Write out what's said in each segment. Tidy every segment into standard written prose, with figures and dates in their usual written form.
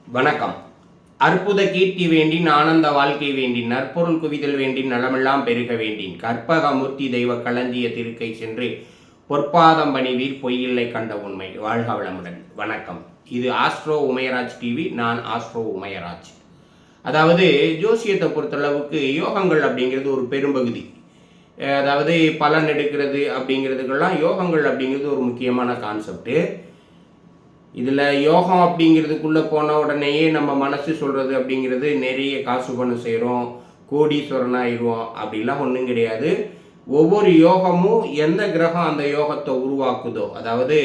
வணக்கம். அற்புத கீர்த்தி வேண்டின் ஆனந்த வாழ்க்கை வேண்டின் நற்பொருள் குவிதல் வேண்டின் நலமெல்லாம் பெருக வேண்டின் கற்பகமூர்த்தி தெய்வ களஞ்சிய திருக்கை சென்று பொற்பாதம் பணிவீர் பொய்யில்லை கண்ட உண்மை. வாழ்க வளமுடன். வணக்கம். இது ஆஸ்ட்ரோ உமையராஜ் டிவி. நான் ஆஸ்ட்ரோ உமையராஜ். அதாவது ஜோசியத்தை பொறுத்தளவுக்கு யோகங்கள் அப்படிங்கிறது ஒரு பெரும்பகுதி. அதாவது பலன் எடுக்கிறது அப்படிங்கிறதுக்கெல்லாம் யோகங்கள் அப்படிங்கிறது ஒரு முக்கியமான கான்செப்டு. இதில் யோகம் அப்படிங்கிறதுக்குள்ளே போன உடனேயே நம்ம மனசு சொல்கிறது அப்படிங்கிறது நிறைய காசு பணம் செய்கிறோம், கோடீஸ்வரன் ஆயிடுவோம் அப்படிலாம் ஒன்றும் கிடையாது. ஒவ்வொரு யோகமும் எந்த கிரகம் அந்த யோகத்தை உருவாக்குதோ, அதாவது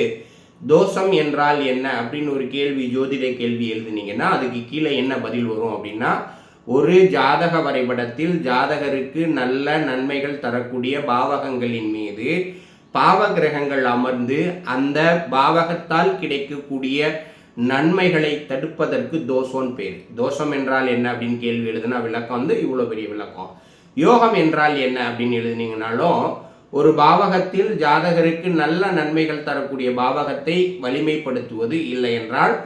தோஷம் என்றால் என்ன அப்படின்னு ஒரு கேள்வி, ஜோதிட கேள்வி எழுதுனீங்கன்னா அதுக்கு கீழே என்ன பதில் வரும் அப்படின்னா, ஒரு ஜாதக வரைபடத்தில் ஜாதகருக்கு நல்ல நன்மைகள் தரக்கூடிய பாவகங்களின் மீது பாவ கிரகங்கள் அமர்ந்து அந்த பாவகத்தால் கிடைக்கக்கூடிய நன்மைகளை தடுப்பதற்கு தோஷம்னு பேர். தோஷம் என்றால் என்ன அப்படின்னு கேள்வி எழுதுனா விளக்கம் இவ்வளோ பெரிய விளக்கம். யோகம் என்றால் என்ன அப்படின்னு எழுதுனீங்கனாலும், ஒரு பாவகத்தில் ஜாதகருக்கு நல்ல நன்மைகள் தரக்கூடிய பாவகத்தை வலிமைப்படுத்துவது, இல்லை என்றால்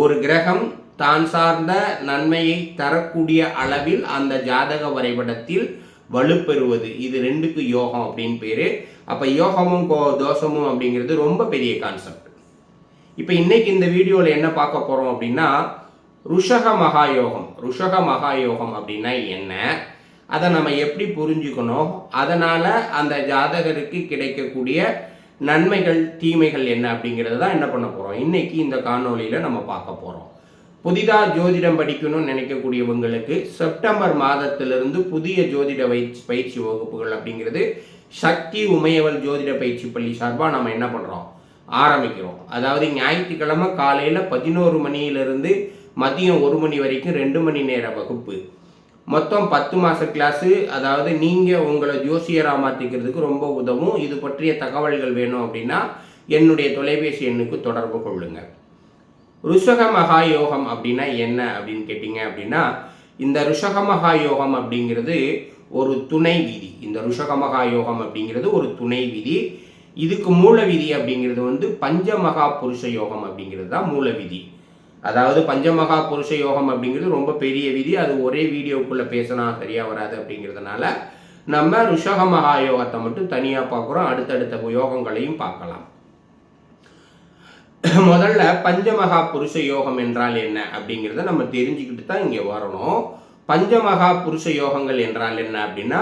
ஒரு கிரகம் தான் சார்ந்த நன்மையை தரக்கூடிய அளவில் அந்த ஜாதக வரைபடத்தில் வலுப்பெறுவது, இது ரெண்டுக்கு யோகம் அப்படின்னு பேர். அப்போ யோகமும் தோஷமும் அப்படிங்கிறது ரொம்ப பெரிய கான்செப்ட். இப்போ இன்னைக்கு இந்த வீடியோவில் என்ன பார்க்க போகிறோம் அப்படின்னா, ருஷக மகாயோகம். ருஷக மகாயோகம் அப்படின்னா என்ன, அதை நம்ம எப்படி புரிஞ்சுக்கணும், அதனால் அந்த ஜாதகருக்கு கிடைக்கக்கூடிய நன்மைகள் தீமைகள் என்ன அப்படிங்கிறது தான் என்ன பண்ண போகிறோம் இன்னைக்கு இந்த காணொலியில் நம்ம பார்க்க போகிறோம். புதிதாக ஜோதிடம் படிக்கணும்னு நினைக்கக்கூடியவங்களுக்கு செப்டம்பர் மாதத்திலிருந்து புதிய ஜோதிட பயிற்சி வகுப்புகள் அப்படிங்கிறது சக்தி உமையவள் ஜோதிட பயிற்சி பள்ளி சார்பாக நம்ம என்ன பண்ணுறோம், ஆரம்பிக்கிறோம். அதாவது ஞாயிற்றுக்கிழமை காலையில் 11 மணியிலிருந்து மதியம் 1 மணி வரைக்கும் 2 மணி நேர வகுப்பு. மொத்தம் 10 மாத கிளாஸு. அதாவது நீங்கள் உங்களை ஜோசியராக மாற்றிக்கிறதுக்கு ரொம்ப உதவும். இது பற்றிய தகவல்கள் வேணும் அப்படின்னா என்னுடைய தொலைபேசி எண்ணுக்கு தொடர்பு கொள்ளுங்கள். ருஷக மகாயோகம் அப்படின்னா என்ன அப்படின்னு கேட்டிங்க அப்படின்னா, இந்த ருஷக மகாயோகம் அப்படிங்கிறது ஒரு துணை விதி. இந்த ருஷக மகாயோகம் அப்படிங்கிறது ஒரு துணை விதி. இதுக்கு மூல விதி அப்படிங்கிறது பஞ்சமகா புருஷ யோகம் அப்படிங்கிறது தான் மூல விதி. அதாவது பஞ்சமகா புருஷ யோகம் அப்படிங்கிறது ரொம்ப பெரிய விதி. அது ஒரே வீடியோக்குள்ளே பேசினா சரியாக வராது. அப்படிங்கிறதுனால நம்ம ருஷக மகாயோகத்தை மட்டும் தனியாக பார்க்குறோம். அடுத்தடுத்த யோகங்களையும் பார்க்கலாம். முதல்ல பஞ்சமகா புருஷ யோகம் என்றால் என்ன அப்படிங்கிறத நம்ம தெரிஞ்சுக்கிட்டு தான் இங்கே வரணும். பஞ்சமகா புருஷ யோகங்கள் என்றால் என்ன அப்படின்னா,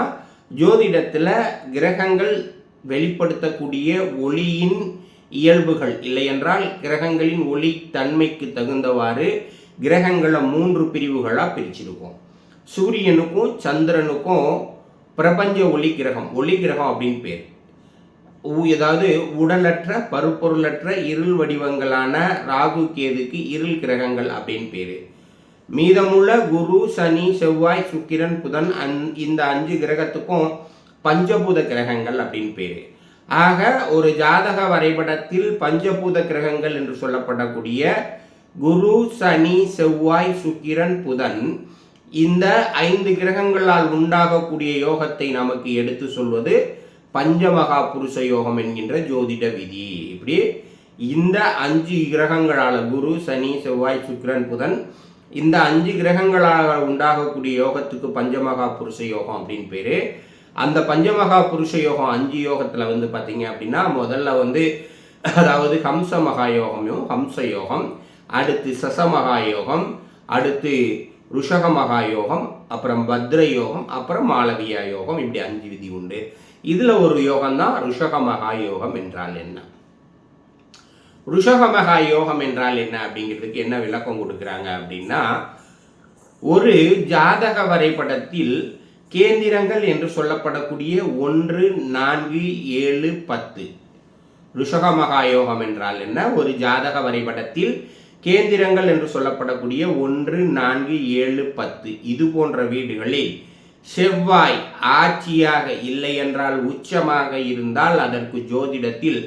ஜோதிடத்தில் கிரகங்கள் வெளிப்படுத்தக்கூடிய ஒளியின் இயல்புகள், இல்லை என்றால் கிரகங்களின் ஒளி தன்மைக்கு தகுந்தவாறு கிரகங்களை 3 பிரிவுகளாக பிரிச்சிருக்கோம். சூரியனுக்கும் சந்திரனுக்கும் பிரபஞ்ச ஒளி கிரகம் அப்படின்னு பேர். ஏதாவது உடலற்ற பருப்பொருளற்ற இருள் வடிவங்களான ராகு கேதுக்கு இருள் கிரகங்கள் அப்படின்னு பேர். மீதமுள்ள குரு சனி செவ்வாய் சுக்கிரன் புதன் இந்த 5 கிரகத்துக்கும் பஞ்சபூத கிரகங்கள் அப்படின்னு பேர். ஆக ஒரு ஜாதக வரைபடத்தில் பஞ்சபூத கிரகங்கள் என்று சொல்லப்படக்கூடிய குரு சனி செவ்வாய் சுக்கிரன் புதன், இந்த 5 கிரகங்களால் உண்டாகக்கூடிய யோகத்தை நமக்கு எடுத்து சொல்வது பஞ்சமகா புருஷ யோகம் என்கின்ற ஜோதிட விதி. இப்படி இந்த 5 கிரகங்களால், குரு சனி செவ்வாய் சுக்கிரன் புதன், இந்த 5 கிரகங்களால் உண்டாகக்கூடிய யோகத்துக்கு பஞ்சமகா புருஷ யோகம் அப்படின்னு பேர். அந்த பஞ்சமகா புருஷ யோகம் 5 யோகத்தில் பார்த்தீங்க அப்படின்னா, முதல்ல அதாவது ஹம்ச மகாயோகம், ஹம்ச யோகம், அடுத்து சச மகாயோகம், அடுத்து ருஷக மகாயோகம், அப்புறம் பத்ர யோகம், அப்புறம் மாளவியா யோகம். இப்படி 5 விதி உண்டு. இதில் ஒரு யோகம் தான் ருஷக மகாயோகம் என்றால் என்ன. ருஷக மகாயோகம் என்றால் என்ன அப்படிங்கிறதுக்கு என்ன விளக்கம் கொடுக்குறாங்க அப்படின்னா, ஒரு ஜாதக வரைபடத்தில் கேந்திரங்கள் என்று சொல்லப்படக்கூடிய 1, 4, 7, 10. ருஷக மகாயோகம் என்றால் என்ன, ஒரு ஜாதக வரைபடத்தில் கேந்திரங்கள் என்று சொல்லப்படக்கூடிய 1, 4, 7, 10 இது போன்ற வீடுகளில் செவ்வாய் ஆட்சியாக, இல்லை என்றால் உச்சமாக இருந்தால் அதற்கு ஜோதிடத்தில்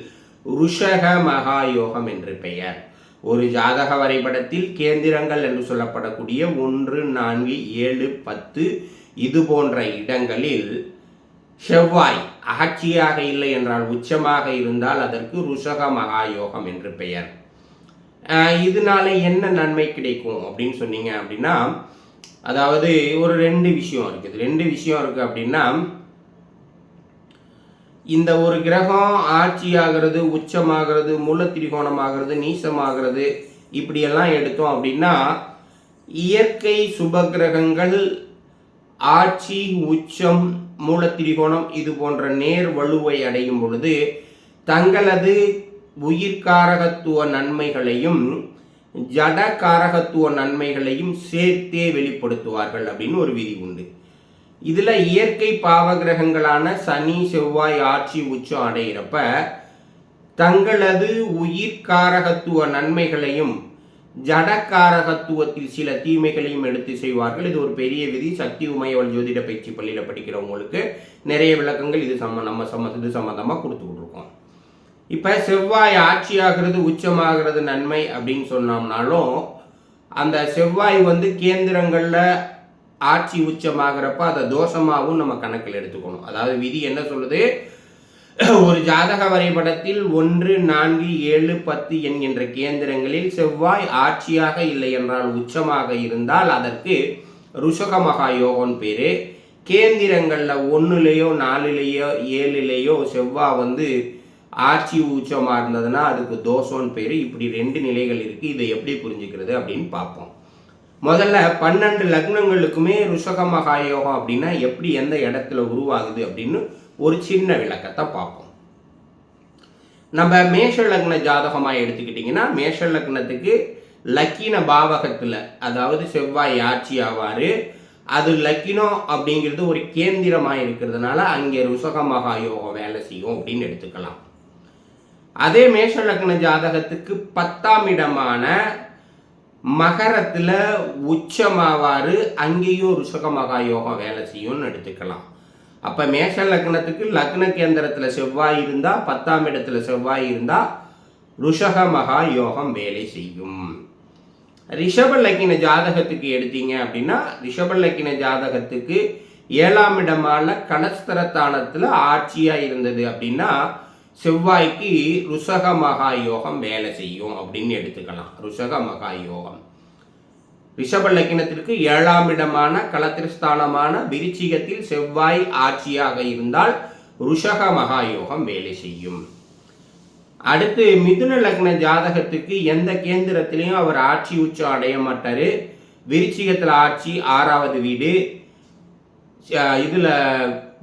ருஷக மகாயோகம் என்று பெயர். ஒரு ஜாதக வரைபடத்தில் கேந்திரங்கள் என்று சொல்லப்படக்கூடிய 1, 4, 7, 10 இது போன்ற இடங்களில் செவ்வாய் ஆட்சியாக இல்லை என்றால் உச்சமாக இருந்தால் அதற்கு ருஷக மகாயோகம் என்று பெயர். இதனால என்ன நன்மை கிடைக்கும் அப்படின்னு சொன்னீங்க அப்படின்னா, அதாவது ஒரு 2 விஷயம் இருக்குது. 2 விஷயம் இருக்குது அப்படின்னா, இந்த ஒரு கிரகம் ஆட்சியாகிறது, உச்சமாகிறது, மூலத்திரிகோணமாகிறது, நீசமாகிறது, இப்படியெல்லாம் எடுத்தோம் அப்படின்னா, இயற்கை சுப கிரகங்கள் ஆட்சி, உச்சம், மூலத்திரிகோணம் இது போன்ற நேர் வலுவை அடையும் பொழுது தங்களது உயிர்காரகத்துவ நன்மைகளையும் ஜடகாரகத்துவ நன்மைகளையும் சேர்த்தே வெளிப்படுத்துவார்கள் அப்படின்னு ஒரு விதி உண்டு. இதில் இயற்கை பாவகிரகங்களான சனி, செவ்வாய் ஆட்சி, உச்சம் அடைகிறப்ப தங்களது உயிர்காரகத்துவ நன்மைகளையும் ஜடக்காரகத்துவத்தில் சில தீமைகளையும் எடுத்து செய்வார்கள். இது ஒரு பெரிய விதி. சக்தி உமையவள் ஜோதிட பயிற்சி பள்ளியில் படிக்கிறவங்களுக்கு நிறைய விளக்கங்கள் இது சம்மந்தமாக கொடுத்துக்கிட்டு இருக்கோம். இப்போ செவ்வாய் ஆட்சியாகிறது, உச்சமாகிறது நன்மை அப்படின்னு சொன்னோம்னாலும், அந்த செவ்வாய் கேந்திரங்களில் ஆட்சி உச்சமாகிறப்ப அதை தோஷமாகவும் நம்ம கணக்கில் எடுத்துக்கணும். அதாவது விதி என்ன சொல்லுது, ஒரு ஜாதக வரைபடத்தில் 1, 4, 7, 10 என்கின்ற கேந்திரங்களில் செவ்வாய் ஆட்சியாக இல்லை என்றால் உச்சமாக இருந்தால் அதற்கு ருஷக மகா யோகம்னு பேரு. கேந்திரங்களில் 1லேயோ 4லேயோ 7லேயோ செவ்வாய் ஆட்சி உச்சமாக இருந்ததுன்னா அதுக்கு தோஷம்னு பேர். இப்படி 2 நிலைகள் இருக்குது. இதை எப்படி புரிஞ்சுக்கிறது அப்படின்னு பார்ப்போம். முதல்ல 12 லக்னங்களுக்குமே ருஷக மகா யோகம் அப்படின்னா எப்படி எந்த இடத்துல உருவாகுது அப்படின்னு ஒரு சின்ன விளக்கத்தை பார்ப்போம். நம்ம மேஷ லக்ன ஜாதகமாக எடுத்துக்கிட்டிங்கன்னா, மேஷ லக்னத்துக்கு லக்கின பாவகத்தில் அதாவது செவ்வாய் ஆட்சி ஆவார். அது லக்கினம் அப்படிங்கிறது ஒரு கேந்திரமாக இருக்கிறதுனால அங்கே ருஷக மகா யோகம் வேலை செய்யும் அப்படின்னு எடுத்துக்கலாம். அதே மேஷ லக்ன ஜாதகத்துக்கு 10ஆம் இடமான மகரத்தில் உச்சமாவார், அங்கேயும் ருஷக மகா யோகம் வேலை செய்யும்னு எடுத்துக்கலாம். அப்போ மேஷ லக்னத்துக்கு லக்ன கேந்திரத்தில் செவ்வாய் இருந்தால், 10ஆம் இடத்துல செவ்வாய் இருந்தால் ருஷக மகா யோகம் வேலை செய்யும். ரிஷப லக்கின ஜாதகத்துக்கு எடுத்தீங்க அப்படின்னா, ரிஷப லக்கின ஜாதகத்துக்கு 7ஆம் இடமான கலஸ்தரத்தானத்தில் ஆட்சியாக இருந்தது அப்படின்னா செவ்வாய்க்கு ருஷக மகா யோகம் வேலை செய்யும் அப்படின்னு எடுத்துக்கலாம். ருஷக மகா யோகம் ரிஷப லக்கினத்திற்கு 7ஆம் இடமான களத்திரஸ்தானமான விருச்சிகத்தில் செவ்வாய் ஆட்சியாக இருந்தால் ருஷக மகா யோகம் வேலை செய்யும். அடுத்து மிதுன லக்ன ஜாதகத்துக்கு எந்த கேந்திரத்திலையும் அவர் ஆட்சி உச்சம் அடைய மாட்டார். விருச்சிகத்தில் ஆட்சி 6வது வீடு, இதில்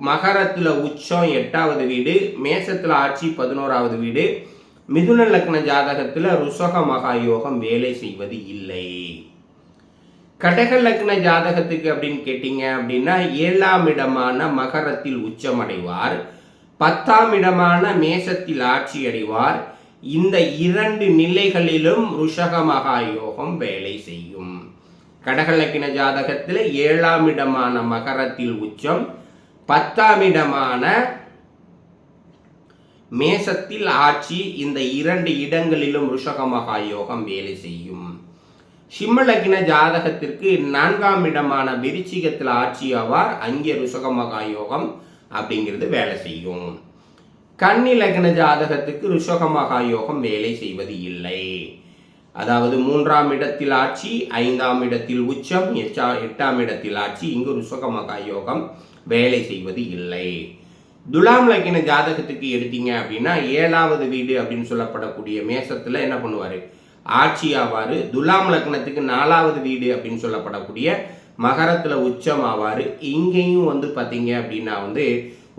மகரத்தில் உச்சம் 8வது வீடு, மேசத்தில் ஆட்சி 11வது வீடு. மிதுன லக்ன ஜாதகத்தில் ருஷக மகா யோகம் வேலை செய்வது இல்லை. கடக லக்ன ஜாதகத்துக்கு அப்படின்னு கேட்டீங்க அப்படின்னா 7ஆம் இடமான மகரத்தில் உச்சம் அடைவார், 10ஆம் இடமான மேசத்தில் ஆட்சி அடைவார். இந்த 2 நிலைகளிலும் ருஷக மகா யோகம் வேலை செய்யும். கடக லக்ன ஜாதகத்தில் 7ஆம் இடமான மகரத்தில் உச்சம், 10ஆம் இடமான மேசத்தில் ஆட்சி, இந்த 2 இடங்களிலும் ருஷக மகா யோகம் வேலை செய்யும். சிம்ம லக்ன ஜாதகத்திற்கு 4ஆம் இடமான விருச்சிகத்தில் ஆட்சி ஆவார், அங்கே ருஷக மகா யோகம் அப்படிங்கிறது வேலை செய்யும். கன்னி லக்ன ஜாதகத்துக்கு ருஷக மகா யோகம் வேலை செய்வது இல்லை. அதாவது 3ஆம் இடத்தில் ஆட்சி, 5ஆம் இடத்தில் உச்சம், 8ஆம் இடத்தில் ஆட்சி, இங்கு ருஷக மகா யோகம் வேலை செய்வது இல்லை. துலாம் லக்கின ஜாதகத்துக்கு எடுத்தீங்க அப்படின்னா 7வது வீடு அப்படின்னு சொல்லப்படக்கூடிய மேசத்தில் என்ன பண்ணுவார், ஆட்சி ஆவார். துலாம் லக்னத்துக்கு 4வது வீடு அப்படின்னு சொல்லப்படக்கூடிய மகரத்தில் உச்சம் ஆவார். இங்கேயும் பார்த்தீங்க அப்படின்னா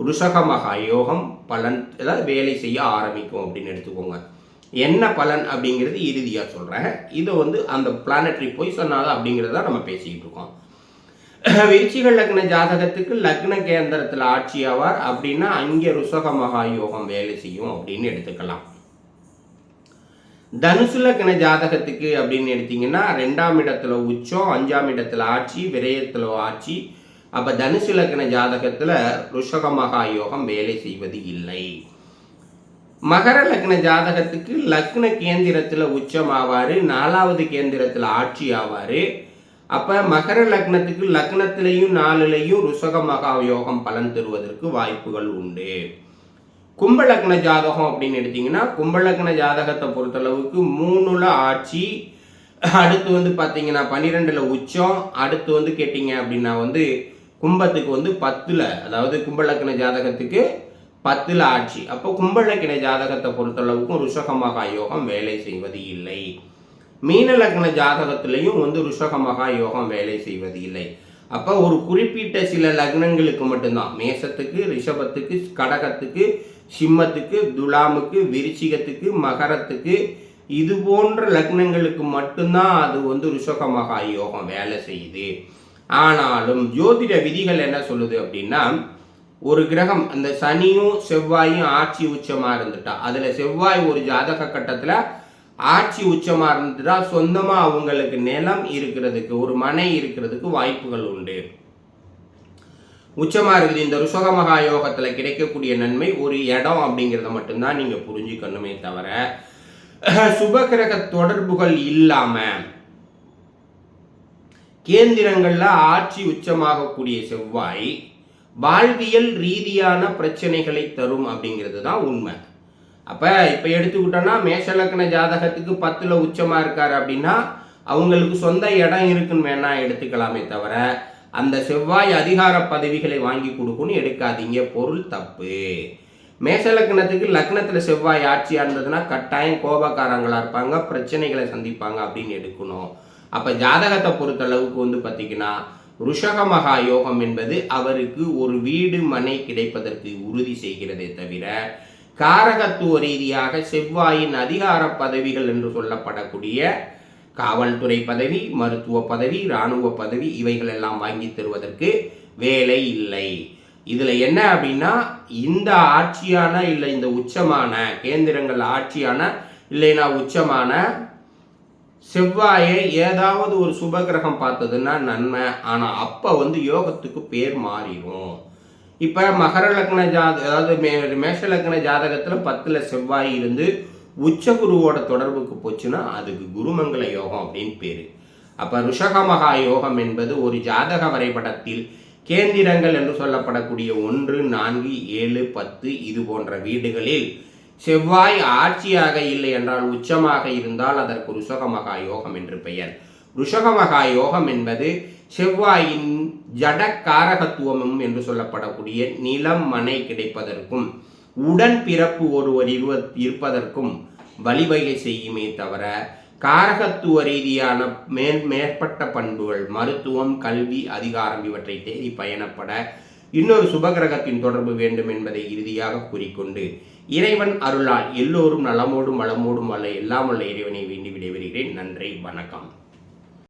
ருஷக மகா யோகம் பலன் ஏதாவது வேலை செய்ய ஆரம்பிக்கும் அப்படின்னு எடுத்துக்கோங்க. என்ன பலன் அப்படிங்கிறது இறுதியாக சொல்கிறேன். இதை அந்த பிளானட்டரி பொசிஷனாக அப்படிங்கிறத நம்ம பேசிக்கிட்டு இருக்கோம். விருச்சிக லக்ன ஜாதகத்துக்கு லக்ன கேந்திரத்தில் ஆட்சி ஆவார் அப்படின்னா அங்கே ருஷக மகா யோகம் வேலை செய்யும் அப்படின்னு எடுத்துக்கலாம். தனுசு லக்ன ஜாதகத்துக்கு அப்படின்னு எடுத்தீங்கன்னா 2ஆம் இடத்துல உச்சம், 5ஆம் இடத்துல ஆட்சி, விரயத்தில் ஆட்சி. அப்போ தனுசு லக்ன ஜாதகத்தில் ருஷக மகா யோகம் வேலை செய்வது இல்லை. மகர லக்ன ஜாதகத்துக்கு லக்ன கேந்திரத்தில் உச்சம் ஆவார், 4வது கேந்திரத்தில் ஆட்சி ஆவார். அப்போ மகர லக்னத்துக்கு லக்னத்திலையும் 4லையும் ருஷக மகா யோகம் பலன் தருவதற்கு வாய்ப்புகள் உண்டு. கும்பலக்ன ஜாதகம் அப்படின்னு எடுத்தீங்கன்னா கும்பலக்ன ஜாதகத்தை பொறுத்தளவுக்கு 3ல் ஆட்சி, அடுத்து பார்த்தீங்கன்னா 12ல் உச்சம், அடுத்து கேட்டிங்க அப்படின்னா கும்பத்துக்கு 10ல், அதாவது கும்பலக்ன ஜாதகத்துக்கு 10ல் ஆட்சி. அப்போ கும்பலக்ன ஜாதகத்தை பொறுத்தளவுக்கும் ருஷகமகா யோகம் வேலை செய்வது இல்லை. மீன லக்ன ஜாதகத்திலையும் ருஷகமகா யோகம் வேலை செய்வது இல்லை. அப்போ ஒரு குறிப்பிட்ட சில லக்னங்களுக்கு மட்டும்தான், மேசத்துக்கு, ரிஷபத்துக்கு, கடகத்துக்கு, சிம்மத்துக்கு, துலாமுக்கு, விருச்சிகத்துக்கு, மகரத்துக்கு, இது போன்ற லக்னங்களுக்கு மட்டும்தான் அது ருஷகமகா யோகம் வேலை செய்யுது. ஆனாலும் ஜோதிட விதிகள் என்ன சொல்லுது அப்படின்னா, ஒரு கிரகம் அந்த சனியும் செவ்வாயும் ஆட்சி உச்சமாக இருந்துட்டா, அதில் செவ்வாய் ஒரு ஜாதக கட்டத்தில் ஆட்சி உச்சமாக இருந்துட்டா சொந்தமாக அவங்களுக்கு நிலம் இருக்கிறதுக்கு, ஒரு மனை இருக்கிறதுக்கு வாய்ப்புகள் உண்டு. உச்சமாக இருக்குது. இந்த ருஷகமகா யோகத்தில் கிடைக்கக்கூடிய நன்மை ஒரு இடம் அப்படிங்கிறத மட்டும்தான் நீங்கள் புரிஞ்சுக்கணுமே தவிர, சுபகிரக தொடர்புகள் இல்லாமல் கேந்திரங்களில் ஆட்சி உச்சமாகக்கூடிய செவ்வாய் வாழ்வியல் ரீதியான பிரச்சனைகளை தரும் அப்படிங்கிறது தான் உண்மை. அப்போ இப்போ எடுத்துக்கிட்டோன்னா மேஷலக்கண ஜாதகத்துக்கு 10ல் உச்சமாக இருக்கார் அப்படின்னா அவங்களுக்கு சொந்த இடம் இருக்குன்னு வேணா எடுத்துக்கலாமே தவிர, அந்த செவ்வாய் அதிகார பதவிகளை வாங்கி கொடுக்குன்னு எடுக்காதீங்க, பொருள் தப்பு. மேஷலக்கணத்துக்கு லக்னத்தில் செவ்வாய் ஆட்சியாக இருந்ததுன்னா கட்டாயம் கோபக்காரங்களாக இருப்பாங்க, பிரச்சனைகளை சந்திப்பாங்க அப்படின்னு எடுக்கணும். அப்போ ஜாதகத்தை பொறுத்தளவுக்கு பார்த்தீங்கன்னா ருஷகமகா யோகம் என்பது அவருக்கு ஒரு வீடு மனை கிடைப்பதற்கு உறுதி செய்கிறதே தவிர, காரகத்துவ ரீதியாக செவ்வாயின் அதிகார பதவிகள் என்று சொல்லப்படக்கூடிய காவல்துறை பதவி, மருத்துவ பதவி, இராணுவ பதவி இவைகள் எல்லாம் வாங்கி தருவதற்கு வேலை இல்லை. இதில் என்ன அப்படின்னா, இந்த ஆட்சியான இல்லை இந்த உச்சமான கேந்திரங்கள் ஆட்சியான இல்லைன்னா உச்சமான செவ்வாயை ஏதாவது ஒரு சுபகிரகம் பார்த்ததுன்னா நன்மை. ஆனால் அப்போ யோகத்துக்கு பேர் மாறிடும். இப்போ மகர லக்ன அதாவது மேஷ லக்ன ஜாதகத்தில் 10ல் செவ்வாய் இருந்து உச்சகுருவோட தொடர்புக்கு போச்சுன்னா அதுக்கு குருமங்கல யோகம் அப்படின்னு பேர். அப்போ ருஷகமகா யோகம் என்பது ஒரு ஜாதக வரைபடத்தில் கேந்திரங்கள் என்று சொல்லப்படக்கூடிய 1, 4, 7, 10 இது போன்ற வீடுகளில் செவ்வாய் ஆட்சியாக இல்லை என்றால் உச்சமாக இருந்தால் அதற்கு ருஷகமகா யோகம் என்று பெயர். ருஷகமகா யோகம் என்பது செவ்வாயின் ஜடக்காரகத்துவமும் என்று சொல்லப்படக்கூடிய நிலம் மனை கிடைப்பதற்கும் உடன் பிறப்பு ஒருவர் இருப்பதற்கும் வழிவகை செய்யுமே தவிர, காரகத்துவ ரீதியான மேற்பட்ட பண்புகள் மருத்துவம், கல்வி, அதிகாரம் இவற்றை தேடி பயணப்பட இன்னொரு சுபகிரகத்தின் தொடர்பு வேண்டும் என்பதை இறுதியாக கூறிக்கொண்டு, இறைவன் அருளால் எல்லோரும் நலமோடும் வளமோடும் வாழ எல்லாம் உள்ள இறைவனை வேண்டி விடைபெறுகிறேன். நன்றி, வணக்கம்.